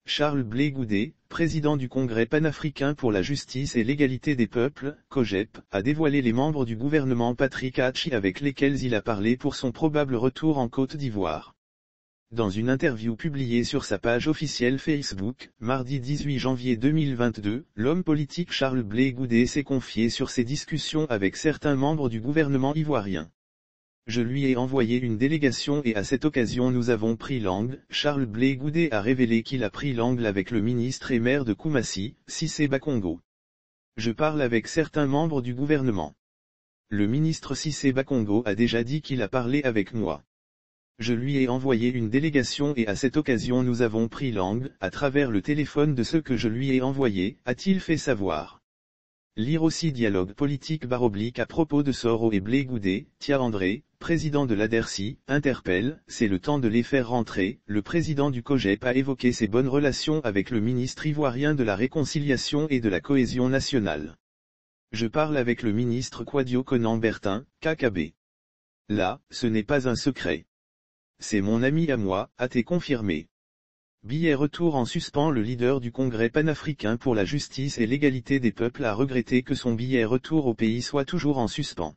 Charles Blé Goudet, président du Congrès panafricain pour la justice et l'égalité des peuples, COJEP, a dévoilé les membres du gouvernement Patrick Hatchi avec lesquels il a parlé pour son probable retour en Côte d'Ivoire. Dans une interview publiée sur sa page officielle Facebook, mardi 18 janvier 2022, l'homme politique Charles Blé Goudet s'est confié sur ses discussions avec certains membres du gouvernement ivoirien. Je lui ai envoyé une délégation et à cette occasion nous avons pris l'angle. Charles Blé Goudet a révélé qu'il a pris l'angle avec le ministre et maire de Koumassi, Cissé Bakongo. Je parle avec certains membres du gouvernement. Le ministre Cissé Bakongo a déjà dit qu'il a parlé avec moi. Je lui ai envoyé une délégation et à cette occasion nous avons pris l'angle, à travers le téléphone de ce que je lui ai envoyé, a-t-il fait savoir. Lire aussi dialogue politique / à propos de Soro et Blé Goudet, Tia André, président de l'ADERCI, interpelle, c'est le temps de les faire rentrer. Le président du COJEP a évoqué ses bonnes relations avec le ministre ivoirien de la Réconciliation et de la Cohésion nationale. Je parle avec le ministre Kwadio Konan Bertin, KKB. Là, ce n'est pas un secret. C'est mon ami à moi, a-t-il confirmé. Billet retour en suspens. Le leader du Congrès panafricain pour la justice et l'égalité des peuples a regretté que son billet retour au pays soit toujours en suspens.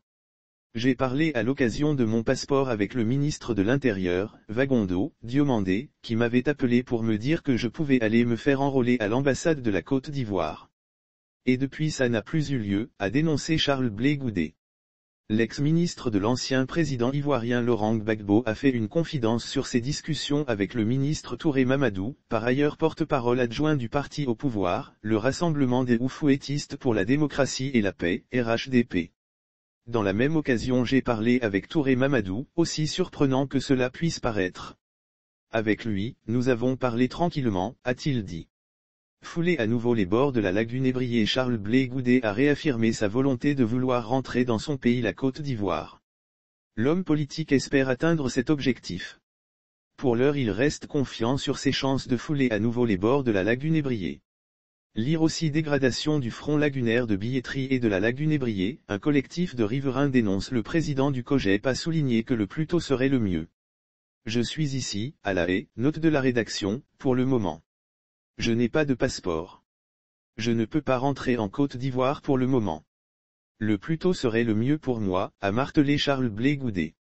J'ai parlé à l'occasion de mon passeport avec le ministre de l'Intérieur, Vagondo Diomandé, qui m'avait appelé pour me dire que je pouvais aller me faire enrôler à l'ambassade de la Côte d'Ivoire. Et depuis ça n'a plus eu lieu, a dénoncé Charles Blé Goudet. L'ex-ministre de l'ancien président ivoirien Laurent Gbagbo a fait une confidence sur ses discussions avec le ministre Touré Mamadou, par ailleurs porte-parole adjoint du parti au pouvoir, le Rassemblement des Oufouettistes pour la démocratie et la paix, RHDP. Dans la même occasion j'ai parlé avec Touré Mamadou, aussi surprenant que cela puisse paraître. Avec lui, nous avons parlé tranquillement, a-t-il dit. Foulé à nouveau les bords de la lagune ébriée, Charles Blé Goudet a réaffirmé sa volonté de vouloir rentrer dans son pays, la Côte d'Ivoire. L'homme politique espère atteindre cet objectif. Pour l'heure il reste confiant sur ses chances de fouler à nouveau les bords de la lagune ébriée. Lire aussi dégradation du front lagunaire de Billetterie et de la lagune ébriée, un collectif de riverains dénonce. Le président du COJEP a souligné que le plus tôt serait le mieux. Je suis ici, à La Haye, note de la rédaction, pour le moment. Je n'ai pas de passeport. Je ne peux pas rentrer en Côte d'Ivoire pour le moment. Le plus tôt serait le mieux pour moi, a martelé Charles Blé Goudet.